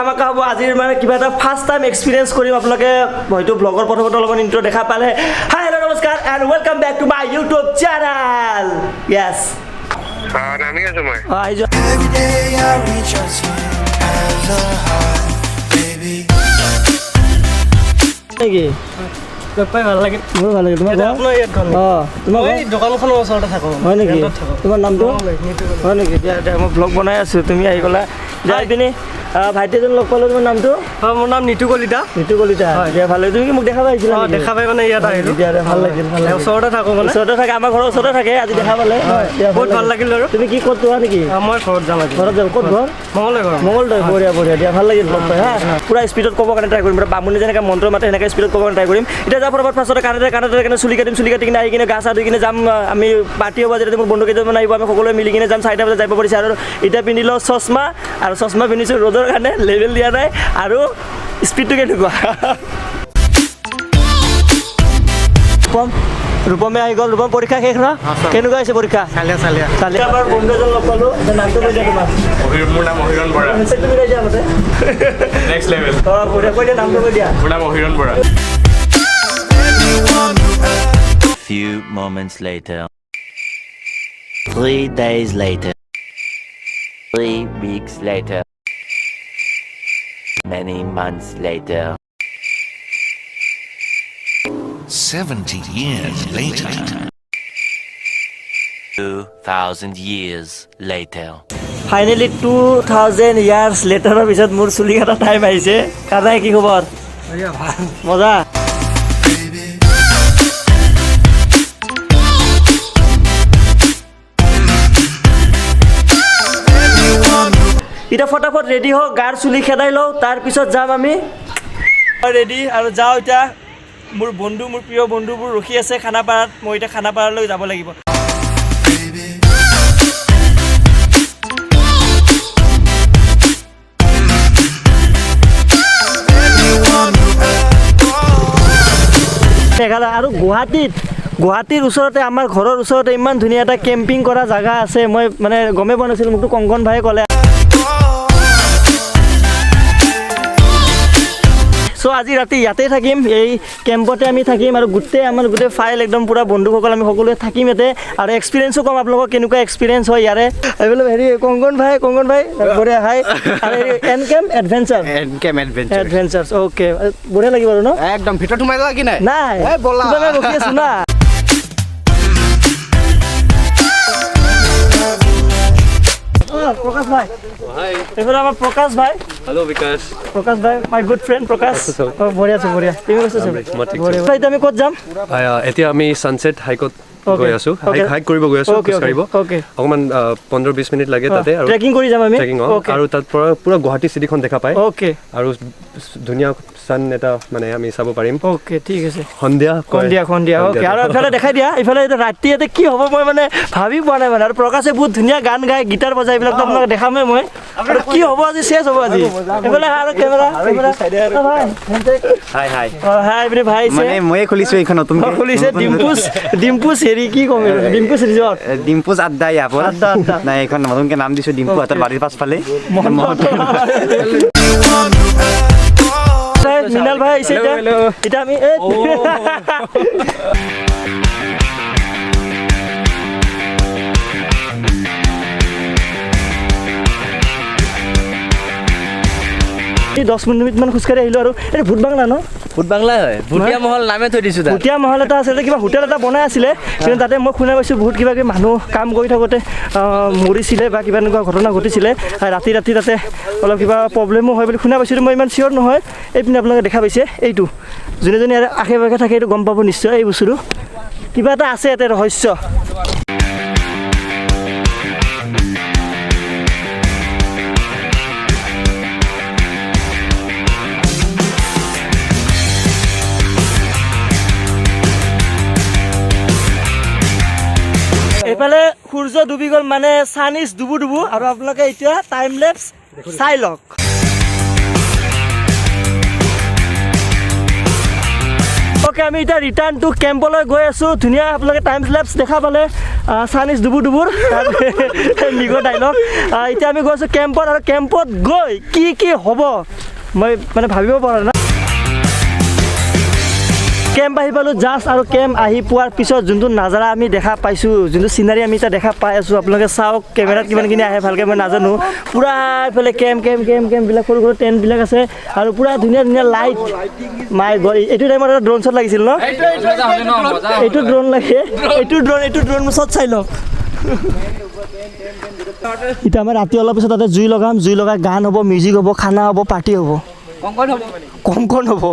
ধামাকা হ'ব আজিৰ মানে কিবা এটা ফাৰ্ষ্ট টাইম এক্সপিৰিয়েঞ্চ কৰিম আপোনালোকে হয়তো ব্লগৰ প্ৰথমতে অলপমান ইন্ট্ৰ দেখা পালে হাই হেল্ল' নমস্কাৰ and welcome back to my YouTube channel য়েছ নামি আছো মই নেকি পাই ভাল লাগে মোৰ ভাল লাগে তোমাৰ আপোনাৰ ইয়াত ঘৰ তোমাৰ এই দোকানখনৰ ওচৰতে থাকোঁ হয় নেকি তোমাৰ নামটো হয় নেকি এতিয়া মই ব্লগ বনাই আছোঁ তুমি আহি গ'লা যাই পিনি ভাইটি এজন লগ পালোঁ তোমাৰ নামটো হয় মোৰ নাম নিতু কলিতা দিয়া ভাল লাগে তুমি কি মোক দেখা পাইছিলা দেখা পাই মানে ইয়াত আহিলোঁ দিয়া ভাল লাগিল ওচৰতে থাকোঁ মানে ওচৰতে থাকে আমাৰ ঘৰৰ ওচৰতে থাকে আজি দেখা পালে বহুত ভাল লাগিল আৰু তুমি কি ক'ত যোৱা নেকি মই ঘৰত যাম আজি ঘৰত যাব ক'ত ঘৰ মঙলদৈ বঢ়িয়া দিয়া ভাল লাগিল লগ পাই হা পুৰা স্পীডত ক'বৰ কাৰণে ট্ৰাই কৰিম বামুণে যেনেকৈ মন্ত্ৰ মাতে সেনেকৈ স্পীডত ক'বৰ কাৰণে ট্ৰাই কৰিম এতিয়া যাৰ ফলত ফাৰ্ষ্টতে কাণতে কেনে চুলি কাটি কিনে আহি কিনে গা চা ধুই কিনে যাম আমি পাৰ্টি হ'ব যেতিয়া মোৰ বন্ধু কেইজনমান আহিব আমি সকলোৱে মিলি কিনে যাম 4টা বজাত যাব পাৰিছে আৰু এতিয়া পিন্ধি লওঁ চশমা আৰু চশমা পিন্ধিছোঁ ৰ'দৰ কাৰণে লেভেল দিয়া নাই আৰু স্পীডটো কেনেকুৱা ৰূপমে আহি গ'ল ৰূপম পৰীক্ষা শেষ ন কেনেকুৱা হৈছে পৰীক্ষা চালিয়া আমাৰ বন্ধু এজন লগ পালোঁ নামটো কৈ দিয়া তোমাৰ মোৰ নাম অহিৰণ বৰা তুমি কৈ দিয়া মতে নেক্সট লেভেল বঢ়িয়া কৈ দিয়া নামটো কৈ দিয়া মোৰ নাম Ahiron Bora Few moments later. 3 days later. 3 weeks later. Many months later. 70 years later. 2000 years later. Finally 2000 years লেটাৰৰ পিছত মোৰ চুলি কাটা টাইম আহিছে কাটাই কি খবৰ মজা এতিয়া ফটাফট ৰেডি হওক গাৰ চুলি খেদাই লওঁ তাৰপিছত যাম আমি ৰেডি আৰু যাওঁ এতিয়া মোৰ প্ৰিয় বন্ধুবোৰ ৰখি আছে খানাপাৰাত মই এতিয়া খানাপাৰালৈ যাব লাগিব আৰু গুৱাহাটীৰ ওচৰতে আমাৰ ঘৰৰ ওচৰতে ইমান ধুনীয়া এটা কেম্পিং কৰা জেগা আছে মই মানে গমেই পোৱা নাছিলোঁ মোকতো কংকন ভাই ক'লে চ' আজি ৰাতি ইয়াতে থাকিম এই কেম্পতে আমি থাকিম আৰু আমাৰ গোটেই ফাইল একদম পূৰা বন্ধুসকল আমি সকলোৱে থাকিম ইয়াতে আৰু এক্সপিৰিয়েঞ্চো ক'ম আপোনালোকক কেনেকুৱা এক্সপিৰিয়েঞ্চ হয় ইয়াৰে এইবিলাক হেৰি কংকন ভাই বঢ়িয়া হাই আৰু হেৰি এনকেম্প এডভেঞ্চাৰ্ছ অ'কে বঢ়িয়া লাগিব আৰু ন একদম ভিতৰত সোমাই যোৱা কি নাই ৰখি আছোঁ না প্ৰকাশ ভাই এইফালে আমাৰ প্ৰকাশ ভাই হেল্ল' বিকাশ প্ৰকাশ ভাই মাই গুড ফ্ৰেণ্ড প্ৰকাশ বঢ়িয়া তুমি কৈছা এতিয়া আমি ক'ত যাম এতিয়া আমি ছানছেট হাইকত গৈ আছো হাইক কৰিব গৈ আছো খোজকাঢ়িব অকণমান 15-20 মিনিট লাগে তাতে আৰু ট্ৰেকিং কৰি যাম আমি আৰু তাত পৰা পুৰা গুৱাহাটী চিটিখন দেখা পায় আৰু ধুনীয়া চান এটা মানে আমি চাব পাৰিম অ'কে ঠিক আছে সন্ধিয়া অ'কে আৰু এইফালে দেখাই দিয়া এইফালে ৰাতি ইয়াতে কি হ'ব মই মানে ভাবি পোৱা নাই মানে আৰু প্ৰকাশে বহুত ধুনীয়া গান গায় গীটাৰ বজাই এইবিলাকতো আপোনাক দেখামেই মই আৰু কি হ'ব আজি চেছ হ'ব আজি এইফালে আৰু কেমেৰা হাই ভাই মানে ময়ে খুলিছো এইখন নতুনকৈ খুলিছে ডিম্পুছ হেৰি কি ক'ম ডিম্পুছ ৰিজৰ্ট ডিম্পুছ আড্ডা ইয়াৰ নাই এইখন নতুনকৈ নাম দিছোঁ ডিম্পুহঁতৰ বাৰীৰ পাছফালে মৃণাল ভাই আহিছে এতিয়া আমি 10 মিনিটমান খোজকাঢ়ি আহিলোঁ আৰু এইটো ভূত বাংলা ন ভূত বাংলাই হয় ভূতীয়া মহল নামে থৈ দিছোঁ ভূতীয়া মহল এটা আছিলে কিবা হোটেল এটা বনাই আছিলে কিন্তু তাতে মই শুনা পাইছোঁ বহুত কিবা কিবি মানুহ কাম কৰি থাকোঁতে মৰিছিলে বা কিবা এনেকুৱা ঘটনা ঘটিছিলে ৰাতি তাতে অলপ কিবা প্ৰব্লেমো হয় বুলি শুনা পাইছিলোঁ মই ইমান চিয়'ৰ নহয় এইপিনে আপোনালোকে দেখা পাইছে এইটো যোনে ইয়াৰ আশে পাশে থাকে এইটো গম পাব নিশ্চয় এই বস্তুটো কিবা এটা আছে ইয়াতে ৰহস্য এইফালে সূৰ্য ডুবি গ'ল মানে ছান ইজ ডুবু আৰু আপোনালোকে এতিয়া টাইম লেপছ চাই লওক ওকে আমি এতিয়া ৰিটাৰ্ণ টু কেম্পলৈ গৈ আছোঁ ধুনীয়া আপোনালোকে টাইম লেপছ দেখা পালে চাইনিজ ডুবুৰ নিগো ডাইলগ এতিয়া আমি গৈছোঁ কেম্পত আৰু কেম্পত গৈ কি হ'ব মই মানে ভাবিব পৰা নাই কেম্প আহি পালোঁ জাষ্ট আৰু কেম্প আহি পোৱাৰ পিছত যোনটো নাজাৰা আমি দেখা পাইছোঁ যোনটো চিনাৰী আমি এতিয়া দেখা পাই আছোঁ আপোনালোকে চাওক কেমেৰাত কিমানখিনি আহে ভালকৈ মই নাজানো পূৰা এইফালে কেম্পবিলাক সৰু সৰু টেণ্টবিলাক আছে আৰু পূৰা ধুনীয়া লাইট মাই গড এইটো টাইমত এটা ড্ৰোন শ্বট লাগিছিল ন এইটো ড্ৰোন লাগে এইটো ড্ৰোন শ্বট চাই লওক এতিয়া আমাৰ ৰাতি অলপ পিছত তাতে জুই লগাম জুই লগাই গান হ'ব মিউজিক হ'ব খানা হ'ব পাৰ্টি হ'ব কংকণ হ'ব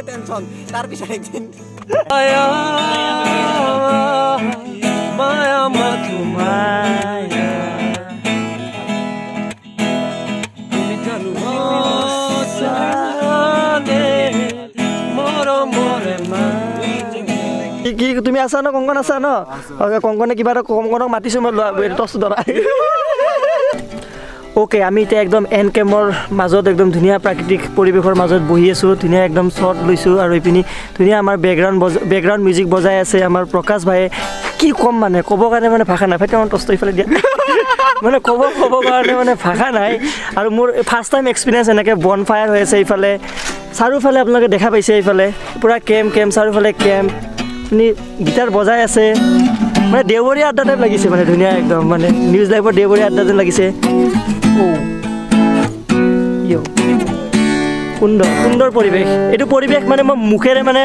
টেনশন তাৰ পিছত একদিন মায়া কি তুমি আছা ন কংকণ আছা ন কংকণে কিবা এটা কংকণক মাতিছোঁ মই টচটো ধৰা অ'কে আমি এতিয়া একদম এনকেম্পৰ মাজত একদম ধুনীয়া প্ৰাকৃতিক পৰিৱেশৰ মাজত বহি আছোঁ ধুনীয়া একদম শ্বট লৈছোঁ আৰু এইপিনি ধুনীয়া আমাৰ বেকগ্ৰাউণ্ড মিউজিক বজাই আছে আমাৰ প্ৰকাশ ভায়ে কি ক'ম মানে ক'ব কাৰণে মানে ভাষা নাই ভাইটি আমাৰ টচটো ইফালে দিয়া মানে ক'ব কাৰণে মানে ভাষা নাই আৰু মোৰ ফাৰ্ষ্ট টাইম এক্সপিৰিয়েঞ্চ এনেকৈ বন ফায়াৰ হৈ আছে এইফালে চাৰিওফালে আপোনালোকে দেখা পাইছে এইফালে পূৰা কেম্প চাৰিওফালে কেম্প আপুনি গীটাৰ বজাই আছে মানে দেওবৰীয়া আড্ডা টাইপ লাগিছে মানে ধুনীয়া একদম মানে নিউজ লাইভৰ দেওবৰীয়া আড্ডা যেন লাগিছে সুন্দৰ পৰিৱেশ এইটো পৰিৱেশ মানে মই মুখেৰে মানে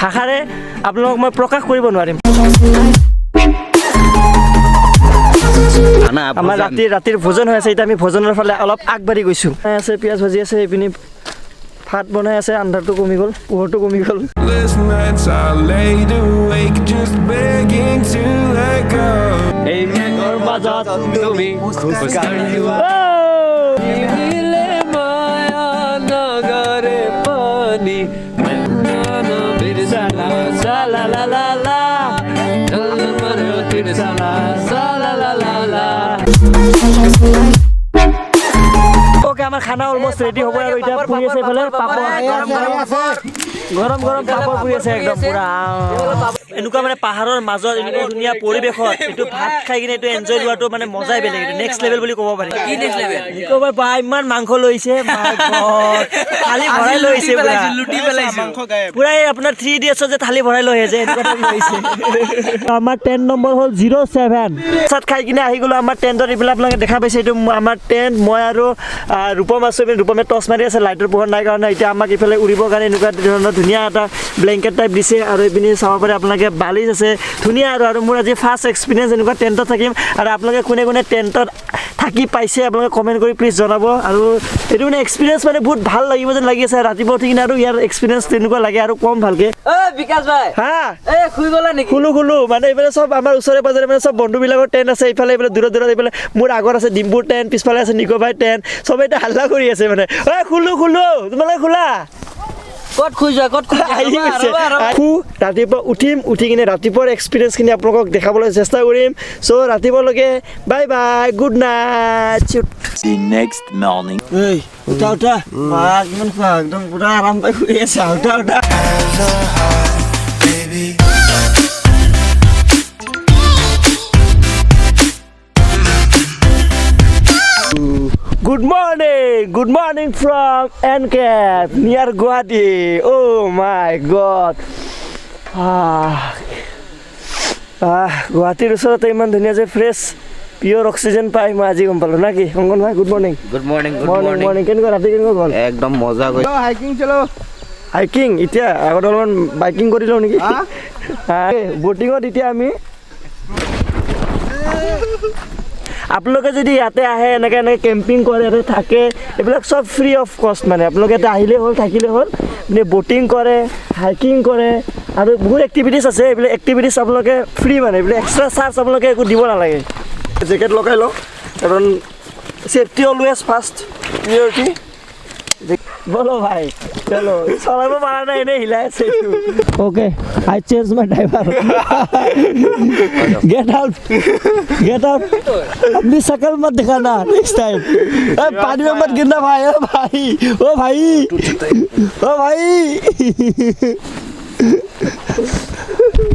ভাষাৰে আপোনালোকক মই প্ৰকাশ কৰিব নোৱাৰিম আমাৰ ৰাতিৰ ভোজন হৈ আছে এতিয়া আমি ভোজনৰ ফালে অলপ আগবাঢ়ি গৈছোঁ আছে পিঁয়াজ ভাজি আছে এইপিনি ভাত বনাই আছে আন্ধাৰটো কমি গ'ল পোহৰটো কমি গ'ল ওকে আমাৰ খানা অলমষ্ট ৰেডি হ'ব আৰু এতিয়া পুৰি আছে এইফালে পাপৰ গৰম পাপৰ পুৰি আছে একদম পুৰা এনেকুৱা মানে পাহাৰৰ মাজত এনেকুৱা ধুনীয়া পৰিৱেশত এইটো ভাত খাই কিনে এইটো এনজয় লোৱাটো মানে মজাই বেলেগ এইটো নেক্সট লেভেল বুলি ক'ব পাৰি কি নেক্সট লেভেল ক'ব বা ইমান মাংস লৈছে থালি ভৰাই লৈছে লুটি পেলাইছে পুৰা আপোনাৰ 3 Idiots যে থালি ভৰাই লৈ যে এনেকুৱা লৈছে আমাৰ টেণ্ট নম্বৰ হ'ল 07 চাত খাই কিনে আহি গ'লো আমাৰ টেণ্টত এইবিলাক আপোনালোকে দেখা পাইছে এইটো আমাৰ টেণ্ট মই আৰু ৰূপম আছোঁ ৰূপমে টচ মাৰি আছে লাইটৰ পোহৰ নাই কাৰণে এতিয়া আমাক ইফালে উৰিবৰ কাৰণে এনেকুৱা ধৰণৰ ধুনীয়া এটা ব্লেংকেট টাইপ দিছে আৰু এইপিনি চাব পাৰে আপোনালোকে বালিচ আছে ধুনীয়া আৰু মোৰ আজি ফাৰ্ষ্ট এক্সপিৰিয়েঞ্চ এনেকুৱা টেণ্টত থাকিম আৰু আপোনালোকে কোনে টেণ্টত থাকি পাইছে আপোনালোকে কমেণ্ট কৰি প্লিজ জনাব আৰু এইটো মানে এক্সপিৰিয়েঞ্চ মানে বহুত ভাল লাগিব যেন লাগি আছে ৰাতিপুৱা উঠি কিনে আৰু ইয়াৰ এক্সপিৰিয়েঞ্চ তেনেকুৱা লাগে আৰু কম ভালকে বিকাশ ভাই হা শুই গ'লা নেকি খুলো মানে এইফালে চব আমাৰ ওচৰে পাজৰে মানে চব বন্ধুবিলাকৰ টেণ্ট আছে এইফালে দূৰত এইফালে মোৰ আগত আছে ডিম্পুৰ টেণ্ট পিছফালে আছে নিকোবাই টেণ্ট চবে এতিয়া হাল্লা কৰি আছে মানে খুলো তোমালোকে খোলা ক'ত শুই যোৱা ৰাতিপুৱা উঠি কিনে ৰাতিপুৱাৰ এক্সপিৰিয়েঞ্চখিনি আপোনালোকক দেখাবলৈ চেষ্টা কৰিম চ' ৰাতিপুৱালৈকে bye good night The next morning. উঠা কিমান খোৱা একদম পুৰা আৰাম পাই শুই আছে উঠা Good morning from Encamp near Guwahati. Oh my God. গুৱাহাটীৰ ওচৰতে ইমান ধুনীয়া যে ফ্ৰেছ পিয়ৰ অক্সিজেন পাই মই আজি গম পালোঁ না কি কংকন ভাই গুড মৰ্ণিং কেনেকুৱা ৰাতি কেনেকুৱা গ'ল একদম মজা গৈ হাইকিং এতিয়া আগত অলপমান বাইকিং কৰি লওঁ নেকি বটিঙত এতিয়া আমি আপোনালোকে যদি ইয়াতে আহে এনেকৈ কেম্পিং কৰে ইয়াতে থাকে এইবিলাক চব ফ্ৰী অফ কষ্ট মানে আপোনালোকে ইয়াতে আহিলেই হ'ল থাকিলেই হ'ল মানে বটিং কৰে হাইকিং কৰে আৰু বহুত এক্টিভিটিছ আছে এইবিলাক এক্টিভিটিছ আপোনালোকে ফ্ৰী মানে এইবিলাক এক্সট্ৰা চাৰ্জ আপোনালোকে একো দিব নালাগে জেকেট লগাই লওঁ কাৰণ ছেফটি অলৱেজ ফাৰ্ষ্ট প্ৰিয়ৰিটি बोलो भाई चलो चलाबो पारा নাই এনে হিলাই আছে okay I change my driver get out अपनी शक्ल मत दिखाना नेक्स्ट टाइम पानी में मत गिरना भाई ओ भाई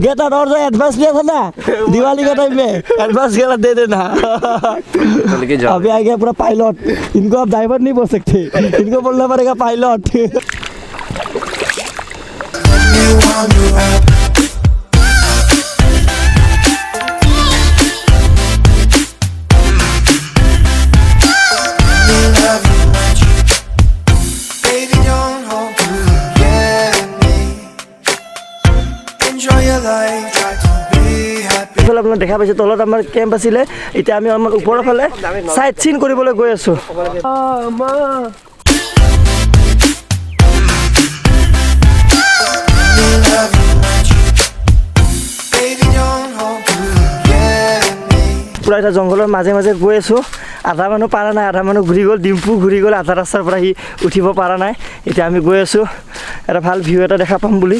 गेट आउट और जो एडवांस लिया था ना दिवाली के टाइम में एडवांस गेला दे देना अभी आ गया पूरा पायलट इनको आप ड्राइवर नहीं बोल सकते इनको बोलना पड़ेगा पायलट আপোনাক দেখা পাইছে তলত আমাৰ কেম্প আছিলে এতিয়া আমি আমাৰ ওপৰৰ ফালে সাইট সিন কৰিবলৈ গৈ আছো পুৰা এটা জংঘলৰ মাজে মাজে গৈ আছো আধা মানুহ পাৰা নাই আধা মানুহ ঘূৰি গ'ল ডিম্পু ঘূৰি গ'ল আধা ৰাস্তাৰ পৰা সি উঠিব পাৰা নাই এতিয়া আমি গৈ আছো এটা ভাল ভিউ এটা দেখা পাম বুলি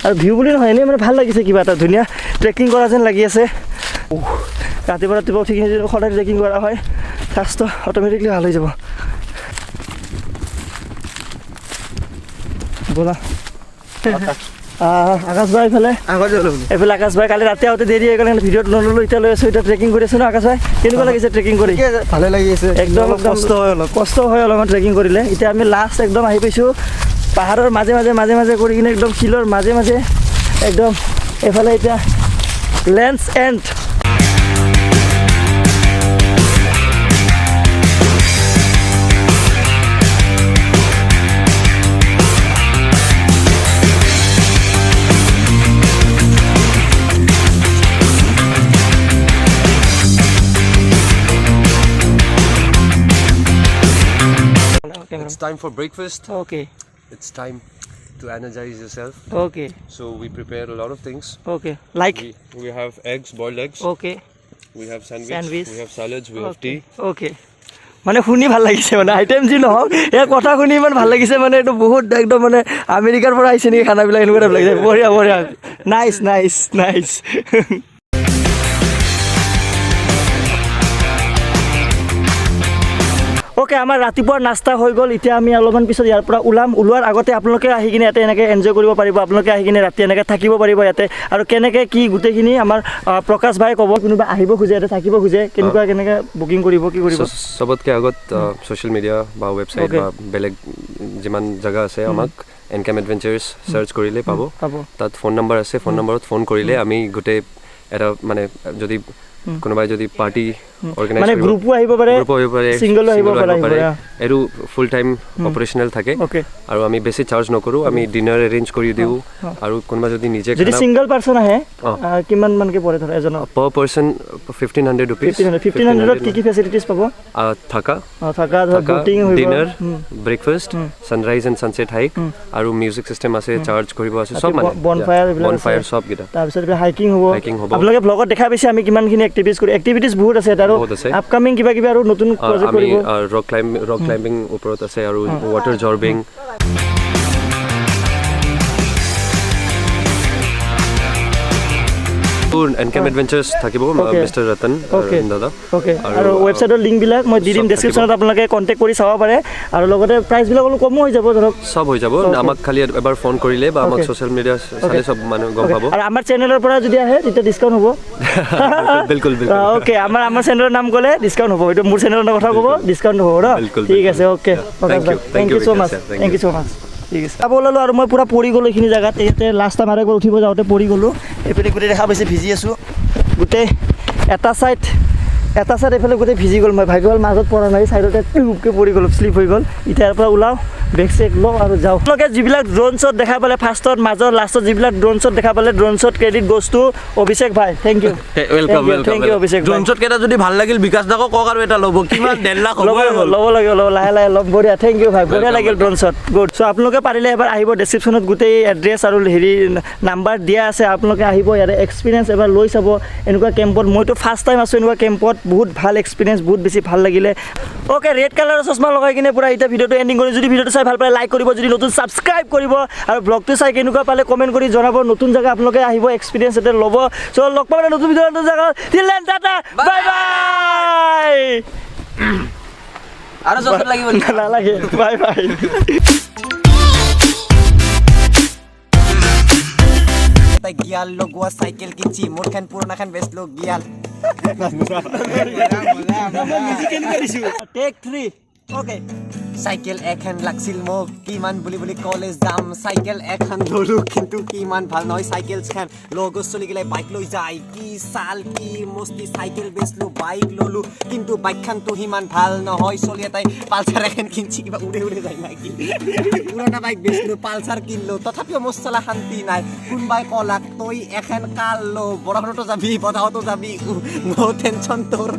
আৰু ভিউ বুলি নহয় এনেই মানে ভাল লাগিছে কিবা এটা ধুনীয়া ট্ৰেকিং কৰা যেন লাগি আছে ৰাতিপুৱা উঠি কিনে সদায় ট্ৰেকিং কৰা হয় স্বাস্থ্য অট'মেটিকলি ভাল হৈ যাব ব'লা আকাশ ভাই এইফালে আকাশ ভাই কালি ৰাতি আহোঁতে দেৰি হৈ গ'ল ভিডিঅ'ত নল'লোঁ এতিয়া লৈ আছোঁ এতিয়া ট্ৰেকিং কৰি আছোঁ ন আকাশ ভাই কেনেকুৱা লাগিছে ট্ৰেকিং কৰি ভালে লাগি আছে একদম কষ্ট হয় অলপমান ট্ৰেকিং কৰিলে এতিয়া আমি লাষ্ট একদম আহি পাইছোঁ পাহাৰৰ মাজে মাজে কৰি কিনে একদম শিলৰ মাজে মাজে একদম এইফালে এতিয়া lens and It's time for breakfast. Okay. It's time to energize yourself. Okay. So we prepare a lot of things. Okay. Like? We have eggs, boiled eggs. Okay. We have sandwich. We have salads. We have tea. Okay. মানে শুনি ভাল লাগিছে মানে item যি নহওক এই কথা শুনি ইমান ভাল লাগিছে মানে এইটো বহুত একদম মানে আমেৰিকাৰ পৰা আহিছে নেকি খানাবিলাক এনেকুৱা টাইপ লাগিছে বঢ়িয়া নাইচ ওকে আমাৰ ৰাতিপুৱাৰ নাস্তা হৈ গ'ল এতিয়া আমি অলপমান পিছত ইয়াৰ পৰা ওলোৱাৰ আগতে আপোনালোকে আহি কিনে ইয়াতে এনেকৈ এনজয় কৰিব পাৰিব আপোনালোকে আহি কিনে ৰাতি এনেকৈ থাকিব পাৰিব ইয়াতে আৰু কেনেকৈ কি গোটেইখিনি আমাৰ প্ৰকাশ ভাই ক'ব কোনোবা আহিব খোজে ইয়াতে থাকিব খোজে কেনেকৈ বুকিং কৰিব কি কৰিব চবতকৈ আগত ছ'চিয়েল মিডিয়া বা ৱেবছাইট বা বেলেগ যিমান জেগা আছে আমাক Encamp Adventures সাৰ্চ কৰিলে পাব তাত ফোন নাম্বাৰ আছে ফোন নাম্বাৰত ফোন কৰিলে আমি গোটেই এটা মানে যদি কোনোবাই যদি পাৰ্টি অৰ্গানাইজ মানে গ্ৰুপো আহিব পাৰে সিঙ্গল আহিব পাৰে এৰু ফুল টাইম অপাৰেশনাল থাকে আৰু আমি বেছি চাৰ্জ নকৰো আমি ডিনাৰ এৰেঞ্জ কৰি দিও আৰু কোনোবা যদি নিজে যদি সিঙ্গল পাৰসন আহে কিমান মানকে পৰে ধৰ এজন পাৰ পাৰসন 1500 रुपीस 1500 কি ফেসিলিটিজ পাব থাকা ধৰ বুটিং হৈ dinner breakfast sunrise and sunset hike আৰু মিউজিক সিস্টেম আছে চাৰ্জ কৰিব আছে সব মানে বনফায়াৰ সব গিটা তাৰ পিছত হাইকিং হ'ব আপোনালোকে ব্লগত দেখা পাইছে আমি কিমানখিনি এক্টিভিটিজ বহুত আছে আৰু আপকামিং কিবা আৰু নতুন প্ৰজেক্ট কৰিব ৰক ক্লাইম্বিং ওপৰত আছে আৰু ওয়াটাৰ জৰ্বিং Encamp Adventures থাকিব মিস্টাৰ ৰতন দাদা আৰু ওয়েবসাইটৰ লিংক বিলাক মই দি দিম ডেসক্ৰিপচনত আপোনালোকে কন্টাক্ট কৰি চাব পাৰে আৰু লগতে প্ৰাইচ বিলাক অলপ কম হৈ যাব ধৰক সব হৈ যাব আমাক খালি এবাৰ ফোন কৰিলে বা আমাক সোশ্যাল মিডিয়া চালে সব মানুহ গম পাব আৰু আমাৰ চেনেলৰ পৰা যদি আহে তেতিয়া ডিসকাউন্ট হ'ব বিলকুল ওকে আমাৰ চেনেলৰ নাম ক'লে ডিসকাউন্ট হ'ব এটো মোৰ চেনেলৰ কথা ক'ব ডিসকাউন্ট হ'ব ন ঠিক আছে ওকে থ্যাংক ইউ সো মাচ ঠিক আছে চাব ওলালোঁ আৰু মই পূৰা পৰি গ'লোঁ এইখিনি জেগাত ইয়াতে লাষ্ট টাইম আৰু একবাৰ উঠিব যাওঁতে পৰি গ'লোঁ এইপিনে গোটেই দেখা পাইছে ভিজি আছোঁ গোটেই এটা চাইড এইফালে গোটেই ভিজি গ'ল মই ভাগ্য হ'ল মাজত পৰা নাই চাইডতে টুপকৈ পৰি গ'লোঁ শ্লিপ হৈ গ'ল এতিয়াৰ পৰা ওলাওঁ বেগ চেক লওঁ আৰু যাওঁ আপোনালোকে যিবিলাক ড্ৰোন শ্বট দেখা পালে ফাৰ্ষ্টত মাজত লাষ্টত যিবিলাক ড্ৰোন শ্বট দেখা পালে ড্ৰোন শ্বট ক্ৰেডিট বস্তু অভিষেক ভাই থেংক ইউ থেংক ইউ অভিষেক ড্ৰোন শ্বট কেইটা যদি ভাল লাগিল বিকাশ দাকো কওক আৰু এটা ল'ব কিমান 1.5 লাখ ল'ব লাগে লাহে ল'ম বঢ়িয়া থেংক ইউ ভাই বঢ়িয়া লাগিল ড্ৰোন শ্বট গুড চ' আপোনালোকে পাৰিলে এবাৰ আহিব ডেছক্ৰিপশ্যনত গোটেই এড্ৰেছ আৰু হেৰি নাম্বাৰ দিয়া আছে আপোনালোকে আহিব ইয়াতে এক্সপিৰিয়েঞ্চ এবাৰ লৈ চাব এনেকুৱা কেম্পত মইতো ফাৰ্ষ্ট টাইম আছোঁ এনেকুৱা কেম্পত বহুত ভাল এক্সপিৰিয়েঞ্চ বহুত বেছি ভাল লাগিলে ওকে ৰেড কালাৰৰ চশমা লগাই কিনে পুৰা এতিয়া ভিডিঅ'টো এণ্ডিং কৰি যদি ভিডিঅ'টো চাই ভাল পালে লাইক কৰিব যদি নতুন ছাবস্ক্ৰাইব কৰিব আৰু ব্লগটো চাই কেনেকুৱা পালে কমেণ্ট কৰি জনাব নতুন জেগা আপোনালোকে আহিব এক্সপিৰিয়েঞ্চ এটা ল'ব চ' লগ পাব নতুন ভিডিঅ' নতুন জেগা till then tata bye bye আৰু জোখ লাগিব নালাগে বাই বাই তাই গিয়াল লগোৱা চাইকেল কিনছি মোৰখান পুৰণাখান বেচলো গিয়াল টেক 3 ওকে চাইকেল এখন লাগছিল মোক কিমান বুলি কলেজ যাম চাইকেল এখন ললো কিন্তু কিমান ভাল নহয় চাইকেল খান লগৰ চলি গেলে বাইক লৈ যায় কি চাল কি মস্তি চাইকেল বেচলো বাইক ললো কিন্তু বাইকখানটো সিমান ভাল নহয় চলি এটাই পালচাৰ এখন কিনছি কিবা উৰে যায় নাকি পুৰণা বাইক বেচলো পালচাৰ কিনলো তথাপিও মোৰ চলা শান্তি নাই কোনবাই কলাক তই এখন কাল লো বৰষুণতো যাবি বতাহতো যাবি নো টেনচন তোৰ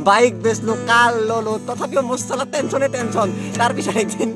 বাইক বেচলো কাল ললো তথাপিও মোৰ চলা টেনচনে টেনচন তাৰ পিছনে একদিন